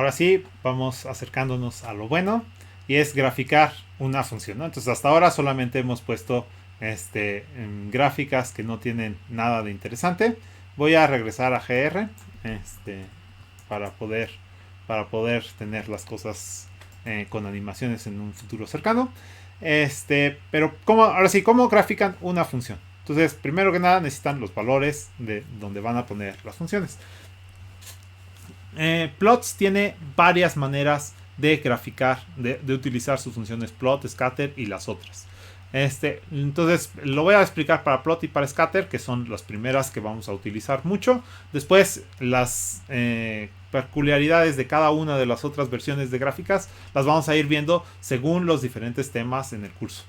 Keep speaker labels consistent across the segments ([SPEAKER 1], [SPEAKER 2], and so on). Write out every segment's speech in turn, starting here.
[SPEAKER 1] ahora sí, vamos acercándonos a lo bueno y es graficar una función, ¿no? Entonces hasta ahora solamente hemos puesto gráficas que no tienen nada de interesante. Voy a regresar a GR para poder, para poder tener las cosas con animaciones en un futuro cercano. Pero ahora sí, ¿cómo grafican una función? Entonces, primero que nada necesitan los valores de donde van a poner las funciones. Plots tiene varias maneras de graficar, de utilizar sus funciones plot, scatter y las otras. Entonces lo voy a explicar para plot y para scatter, que son las primeras que vamos a utilizar mucho. Después las peculiaridades de cada una de las otras versiones de gráficas las vamos a ir viendo según los diferentes temas en el curso.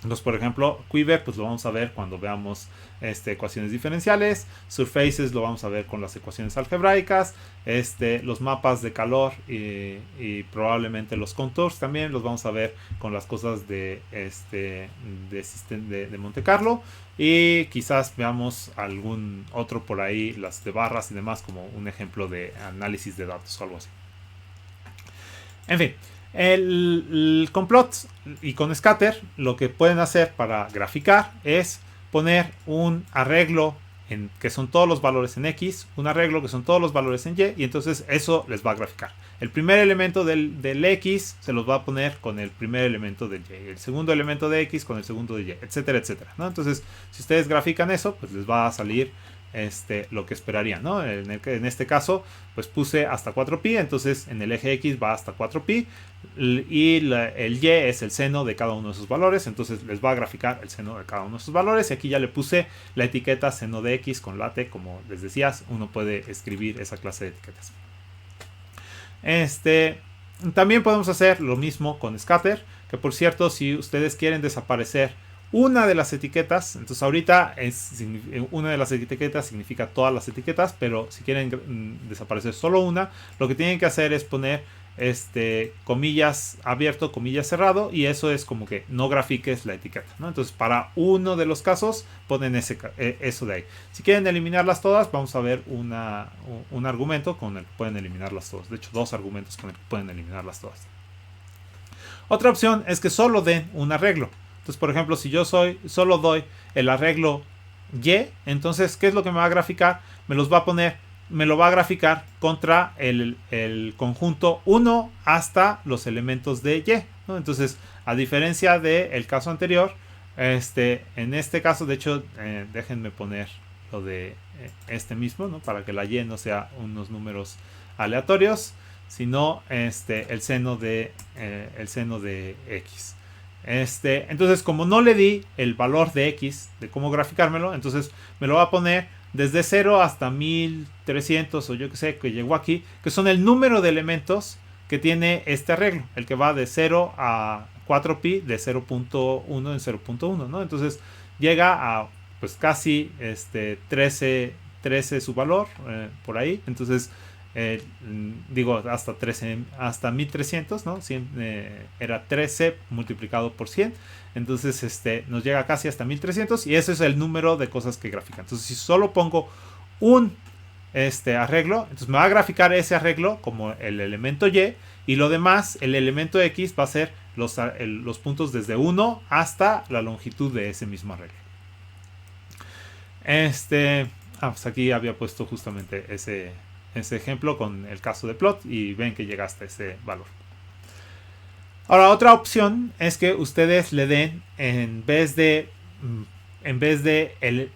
[SPEAKER 1] Entonces, por ejemplo, Quiver, pues lo vamos a ver cuando veamos ecuaciones diferenciales. Surfaces lo vamos a ver con las ecuaciones algebraicas. Los mapas de calor probablemente los contours también los vamos a ver con las cosas de Monte Carlo. Y quizás veamos algún otro por ahí, las de barras y demás, como un ejemplo de análisis de datos o algo así. En fin. Con plot y con scatter lo que pueden hacer para graficar es poner un arreglo que son todos los valores en X, un arreglo que son todos los valores en Y, y entonces eso les va a graficar. El primer elemento del X se los va a poner con el primer elemento del Y, el segundo elemento de X con el segundo de Y, etcétera, etcétera, ¿no? Entonces, si ustedes grafican eso, pues les va a salir lo que esperarían, ¿no? En este caso, pues puse hasta 4pi, entonces en el eje X va hasta 4pi y el Y es el seno de cada uno de esos valores, entonces les va a graficar el seno de cada uno de esos valores y aquí ya le puse la etiqueta seno de X con late, como les decías, uno puede escribir esa clase de etiquetas. También podemos hacer lo mismo con scatter, que por cierto, si ustedes quieren desaparecer una de las etiquetas, entonces ahorita una de las etiquetas significa todas las etiquetas, pero si quieren desaparecer solo una, lo que tienen que hacer es poner comillas abierto, comillas cerrado, y eso es como que no grafiques la etiqueta, ¿no? Entonces para uno de los casos ponen eso de ahí. Si quieren eliminarlas todas, vamos a ver un argumento con el que pueden eliminarlas todas. De hecho, dos argumentos con el que pueden eliminarlas todas. Otra opción es que solo den un arreglo. Entonces, por ejemplo, si yo solo doy el arreglo Y, entonces, ¿qué es lo que me va a graficar? Me lo va a graficar contra el conjunto 1 hasta los elementos de Y, ¿no? Entonces, a diferencia del caso anterior, en este caso, de hecho, déjenme poner lo de este mismo, ¿no? Para que la Y no sea unos números aleatorios, sino el seno de X. Entonces, como no le di el valor de X, de cómo graficármelo, entonces me lo va a poner desde 0 hasta 1300 o yo que sé, que llegó aquí, que son el número de elementos que tiene este arreglo, el que va de 0 a 4pi, de 0.1 en 0.1, ¿no? Entonces llega a pues casi 13 su valor, por ahí. Entonces digo hasta 13, hasta 1300, ¿no? Era 13 multiplicado por 100, entonces nos llega casi hasta 1300 y ese es el número de cosas que grafican. Entonces si solo pongo un arreglo, entonces me va a graficar ese arreglo como el elemento Y, y lo demás, el elemento X, va a ser los puntos desde 1 hasta la longitud de ese mismo arreglo. Pues aquí había puesto justamente ese ejemplo con el caso de plot y ven que llega hasta ese valor. Ahora, otra opción es que ustedes le den, en vez de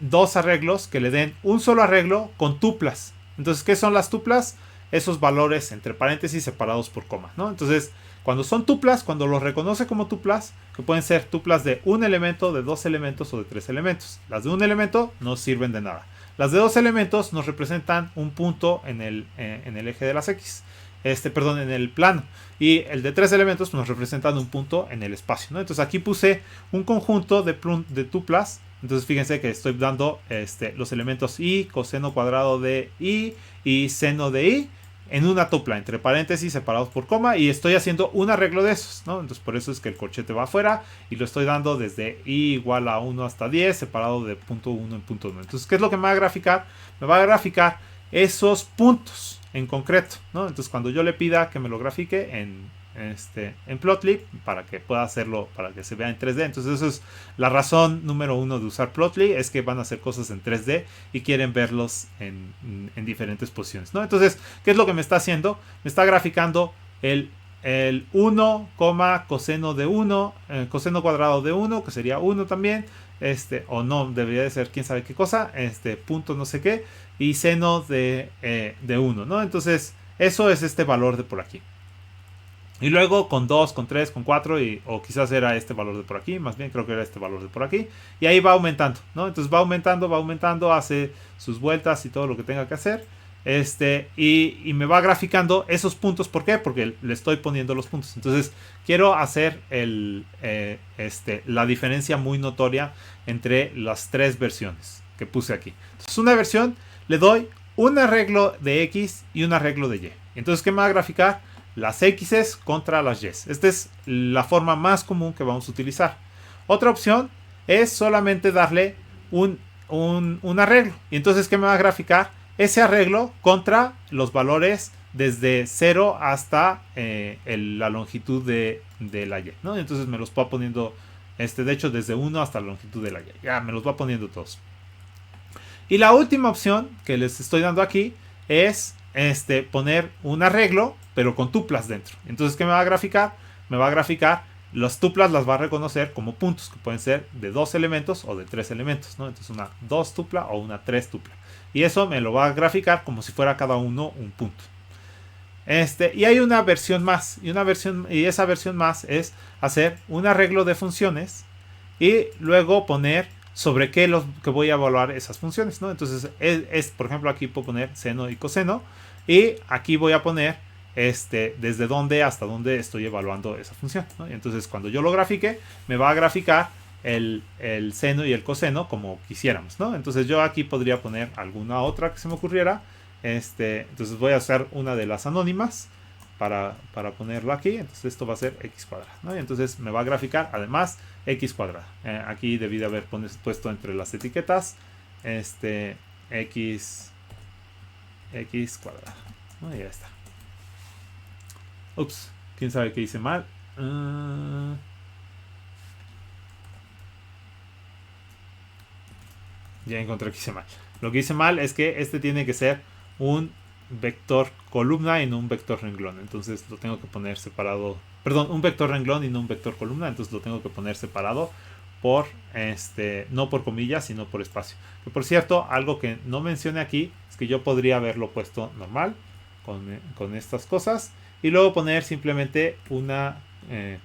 [SPEAKER 1] dos arreglos, que le den un solo arreglo con tuplas. Entonces, ¿qué son las tuplas? Esos valores entre paréntesis separados por coma, ¿no? Entonces, cuando son tuplas, cuando los reconoce como tuplas, que pueden ser tuplas de un elemento, de dos elementos o de tres elementos. Las de un elemento no sirven de nada. Las de dos elementos nos representan un punto en el eje de las X. Perdón, en el plano. Y el de tres elementos nos representan un punto en el espacio, ¿no? Entonces aquí puse un conjunto de tuplas. Entonces fíjense que estoy dando los elementos y, coseno cuadrado de y seno de y en una tupla, entre paréntesis separados por coma, y estoy haciendo un arreglo de esos, ¿no? Entonces por eso es que el corchete va afuera y lo estoy dando desde i igual a 1 hasta 10 separado de punto 1 en punto 1. Entonces, ¿qué es lo que me va a graficar? Me va a graficar esos puntos en concreto, ¿no? Entonces cuando yo le pida que me lo grafique en Plotly para que pueda hacerlo, para que se vea en 3D. Entonces eso es la razón número uno de usar Plotly, es que van a hacer cosas en 3D y quieren verlos en diferentes posiciones, ¿no? Entonces, ¿qué es lo que me está haciendo? Me está graficando el 1, coseno de 1, coseno cuadrado de 1, que sería 1 también, o no, debería de ser quién sabe qué cosa, punto no sé qué, y seno de 1, ¿no? Entonces, eso es este valor de por aquí. Y luego con 2, con 3, con 4, o quizás era este valor de por aquí, más bien creo que era este valor de por aquí. Y ahí va aumentando, ¿no? Entonces va aumentando, hace sus vueltas y todo lo que tenga que hacer. Y me va graficando esos puntos. ¿Por qué? Porque le estoy poniendo los puntos. Entonces quiero hacer la diferencia muy notoria entre las tres versiones que puse aquí. Entonces una versión le doy un arreglo de X y un arreglo de Y. Entonces, ¿qué me va a graficar? Las X's contra las Y's. Esta es la forma más común que vamos a utilizar. Otra opción es solamente darle un arreglo. Y entonces, ¿qué me va a graficar? Ese arreglo contra los valores desde 0 hasta la longitud de la Y, ¿no? Entonces me los va poniendo, de hecho, desde 1 hasta la longitud de la Y. Ya me los va poniendo todos. Y la última opción que les estoy dando aquí es poner un arreglo, pero con tuplas dentro. Entonces, ¿qué me va a graficar? Me va a graficar, las tuplas las va a reconocer como puntos, que pueden ser de 2 elementos o de 3 elementos, ¿no? Entonces, una 2 tupla o una 3 tupla. Y eso me lo va a graficar como si fuera cada uno un punto. Y hay una versión más. Y esa versión más es hacer un arreglo de funciones y luego poner sobre qué voy a evaluar esas funciones, ¿no? Entonces, por ejemplo, aquí puedo poner seno y coseno. Y aquí voy a poner desde dónde hasta dónde estoy evaluando esa función, ¿no? Y entonces, cuando yo lo grafique, me va a graficar el seno y el coseno como quisiéramos, ¿no? Entonces, yo aquí podría poner alguna otra que se me ocurriera. Entonces, voy a hacer una de las anónimas para ponerlo aquí. Entonces, esto va a ser x cuadrado, ¿no? Y entonces, me va a graficar además x cuadrado. Aquí debí de haber puesto entre las etiquetas x cuadrado, ¿no? Y ya está. Ups, quién sabe qué hice mal. Ya encontré que hice mal. Lo que hice mal es que tiene que ser un vector columna y no un vector renglón. Entonces lo tengo que poner separado. Perdón, un vector renglón y no un vector columna. Entonces lo tengo que poner separado por no por comillas, sino por espacio. Que por cierto, algo que no mencioné aquí es que yo podría haberlo puesto normal con estas cosas y luego poner simplemente una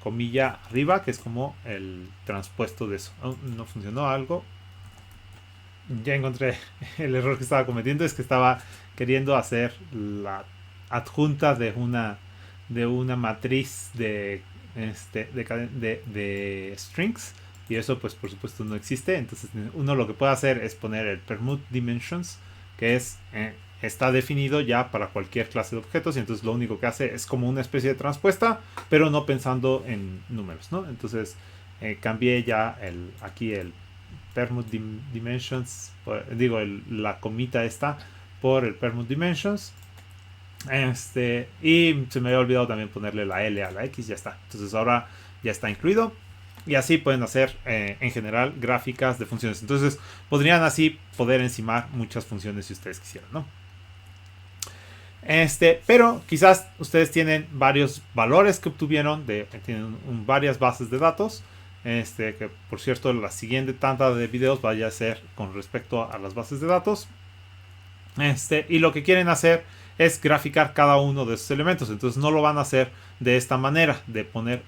[SPEAKER 1] comilla arriba, que es como el transpuesto de eso. No funcionó algo. Ya encontré el error que estaba cometiendo, es que estaba queriendo hacer la adjunta de una matriz de strings, y eso pues por supuesto no existe. Entonces uno lo que puede hacer es poner el permute dimensions, que está definido ya para cualquier clase de objetos, y entonces lo único que hace es como una especie de transpuesta, pero no pensando en números, ¿no? Entonces cambié ya aquí el permute dimensions, la comita esta por el permute dimensions, y se me había olvidado también ponerle la L a la X. Ya está, entonces ahora ya está incluido, y así pueden hacer en general gráficas de funciones. Entonces podrían así poder encimar muchas funciones si ustedes quisieran, ¿no? Pero quizás ustedes tienen varios valores que obtuvieron, tienen varias bases de datos. Que por cierto, la siguiente tanda de videos vaya a ser con respecto a las bases de datos. Y lo que quieren hacer es graficar cada uno de esos elementos. Entonces no lo van a hacer de esta manera, de poner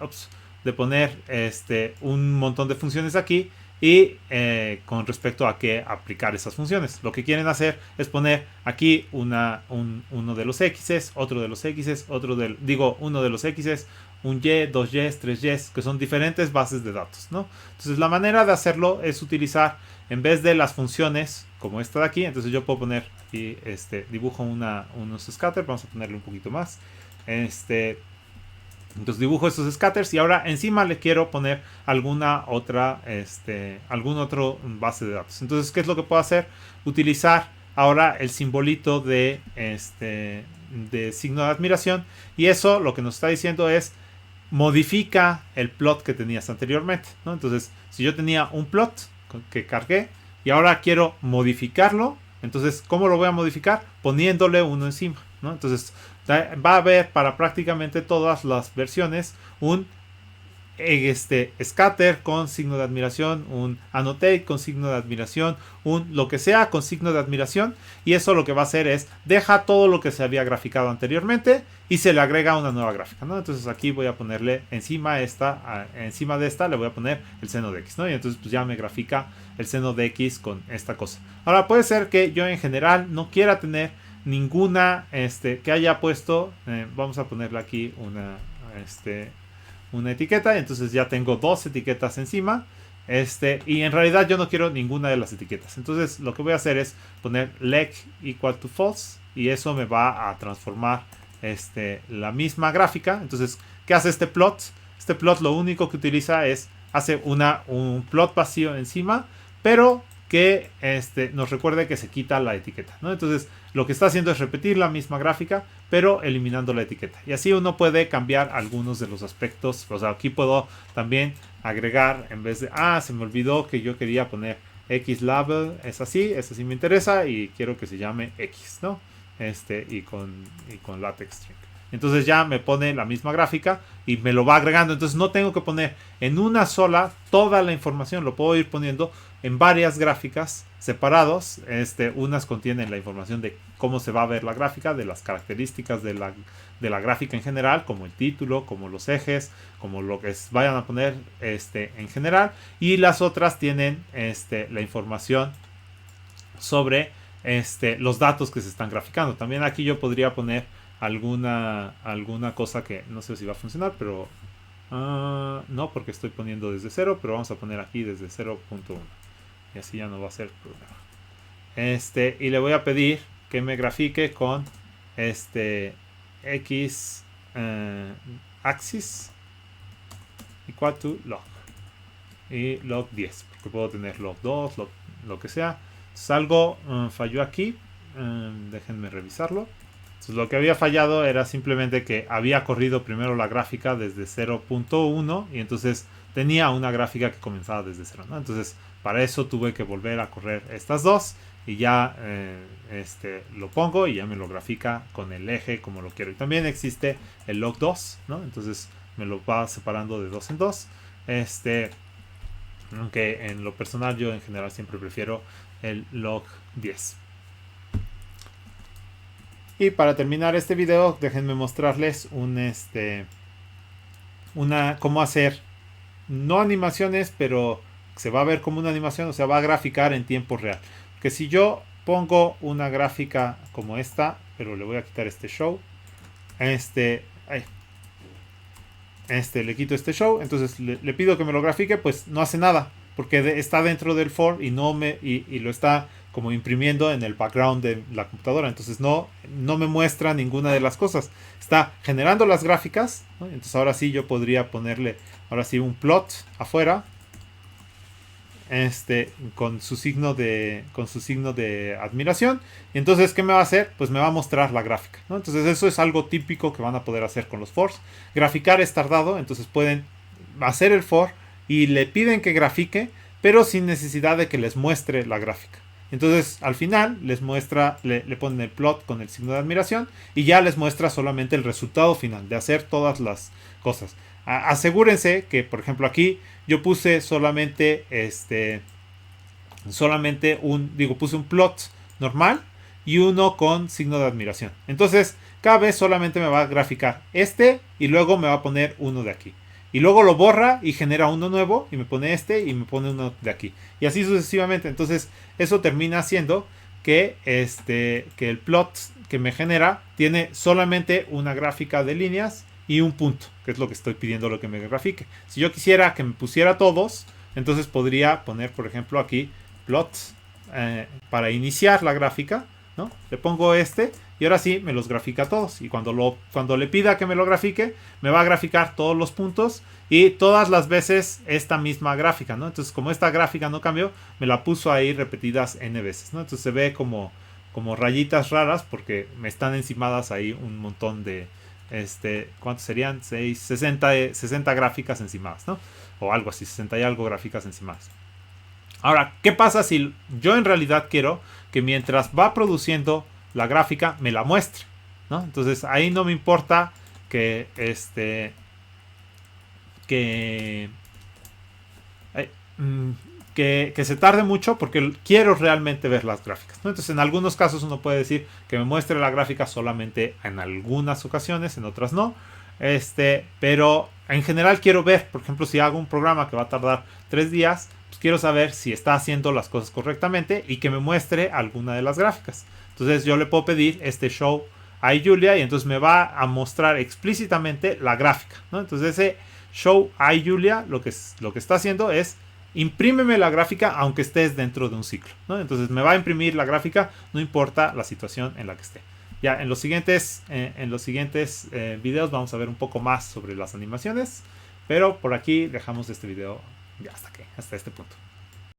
[SPEAKER 1] un montón de funciones aquí y con respecto a qué aplicar esas funciones. Lo que quieren hacer es poner aquí uno de los x's, otro de los x's, uno de los x's, un y, dos y, tres y, que son diferentes bases de datos, ¿no? Entonces la manera de hacerlo es utilizar, en vez de las funciones como esta de aquí, entonces yo puedo poner aquí, dibujo unos scatter, vamos a ponerle un poquito más, entonces dibujo estos scatters y ahora encima le quiero poner algún otro base de datos. Entonces, ¿qué es lo que puedo hacer? Utilizar ahora el simbolito de signo de admiración, y eso lo que nos está diciendo es modifica el plot que tenías anteriormente, ¿no? Entonces, si yo tenía un plot que cargué y ahora quiero modificarlo, entonces, ¿cómo lo voy a modificar? Poniéndole uno encima, ¿no? Entonces, va a haber para prácticamente todas las versiones un scatter con signo de admiración, un annotate con signo de admiración, un lo que sea con signo de admiración, y eso lo que va a hacer es deja todo lo que se había graficado anteriormente y se le agrega una nueva gráfica, ¿no? Entonces aquí voy a ponerle encima de esta le voy a poner el seno de x, ¿no? Y entonces pues ya me grafica el seno de x con esta cosa. Ahora puede ser que yo en general no quiera tener ninguna que haya puesto, vamos a ponerle aquí una etiqueta, entonces ya tengo dos etiquetas encima, y en realidad yo no quiero ninguna de las etiquetas, entonces lo que voy a hacer es poner leg equal to false, y eso me va a transformar la misma gráfica. Entonces, ¿qué hace este plot? Este plot lo único que utiliza es, hace un plot vacío encima, pero que nos recuerde que se quita la etiqueta, ¿no? Entonces, lo que está haciendo es repetir la misma gráfica, pero eliminando la etiqueta. Y así uno puede cambiar algunos de los aspectos. O sea, aquí puedo también agregar, en vez de, se me olvidó que yo quería poner X label, es así me interesa y quiero que se llame X, ¿no? Y con latex string. Entonces ya me pone la misma gráfica y me lo va agregando. Entonces no tengo que poner en una sola toda la información. Lo puedo ir poniendo en varias gráficas separados. Unas contienen la información de cómo se va a ver la gráfica, de las características de la gráfica en general, como el título, como los ejes, como lo que vayan a poner en general. Y las otras tienen la información sobre los datos que se están graficando. También aquí yo podría poner alguna cosa que no sé si va a funcionar, pero no, porque estoy poniendo desde 0, pero vamos a poner aquí desde 0.1 y así ya no va a ser problema. Y le voy a pedir que me grafique con x axis igual to log y log 10, porque puedo tener log 2, lo que sea. Entonces algo falló aquí, déjenme revisarlo. Entonces, lo que había fallado era simplemente que había corrido primero la gráfica desde 0.1 y entonces tenía una gráfica que comenzaba desde 0, ¿no? Entonces, para eso tuve que volver a correr estas dos y ya lo pongo y ya me lo grafica con el eje como lo quiero. Y también existe el log 2, ¿no? Entonces me lo va separando de 2 en 2. Aunque en lo personal yo en general siempre prefiero el log 10. Y para terminar este video, déjenme mostrarles cómo hacer, no animaciones, pero se va a ver como una animación, o sea, va a graficar en tiempo real. Que si yo pongo una gráfica como esta, pero le voy a quitar este show, le quito este show, entonces le pido que me lo grafique, pues no hace nada, porque está dentro del for y lo está como imprimiendo en el background de la computadora. Entonces no me muestra ninguna de las cosas. Está generando las gráficas, ¿no? Entonces ahora sí yo podría ponerle un plot afuera, con su signo de admiración. Y entonces, ¿qué me va a hacer? Pues me va a mostrar la gráfica, ¿no? Entonces eso es algo típico que van a poder hacer con los fors. Graficar es tardado, entonces pueden hacer el for y le piden que grafique, pero sin necesidad de que les muestre la gráfica. Entonces al final les muestra, le ponen el plot con el signo de admiración y ya les muestra solamente el resultado final de hacer todas las cosas. Asegúrense que, por ejemplo, aquí yo puse solamente puse un plot normal y uno con signo de admiración. Entonces cada vez solamente me va a graficar y luego me va a poner uno de aquí. Y luego lo borra y genera uno nuevo y me pone y me pone uno de aquí. Y así sucesivamente. Entonces eso termina haciendo que el plot que me genera tiene solamente una gráfica de líneas y un punto, que es lo que estoy pidiendo lo que me grafique. Si yo quisiera que me pusiera todos, entonces podría poner, por ejemplo, aquí plot para iniciar la gráfica, ¿no? Le pongo y ahora sí me los grafica todos. Y cuando le pida que me lo grafique, me va a graficar todos los puntos y todas las veces esta misma gráfica, ¿no? Entonces, como esta gráfica no cambió, me la puso ahí repetidas n veces, ¿no? Entonces se ve como como rayitas raras porque me están encimadas ahí un montón de, ¿cuántos serían? 60 gráficas encimadas, ¿no? O algo así, 60 y algo gráficas encimadas. Ahora, ¿qué pasa si yo en realidad quiero que mientras va produciendo la gráfica me la muestre, ¿no? Entonces ahí no me importa que que, que se tarde mucho porque quiero realmente ver las gráficas, ¿no? Entonces en algunos casos uno puede decir que me muestre la gráfica solamente en algunas ocasiones, en otras no. Pero en general quiero ver, por ejemplo, si hago un programa que va a tardar 3 días, pues quiero saber si está haciendo las cosas correctamente y que me muestre alguna de las gráficas. Entonces yo le puedo pedir show iJulia y entonces me va a mostrar explícitamente la gráfica, ¿no? Entonces ese show iJulia lo que está haciendo es imprímeme la gráfica aunque estés dentro de un ciclo, ¿no? Entonces me va a imprimir la gráfica no importa la situación en la que esté. Ya en los siguientes videos vamos a ver un poco más sobre las animaciones, pero por aquí dejamos este video ya hasta este punto.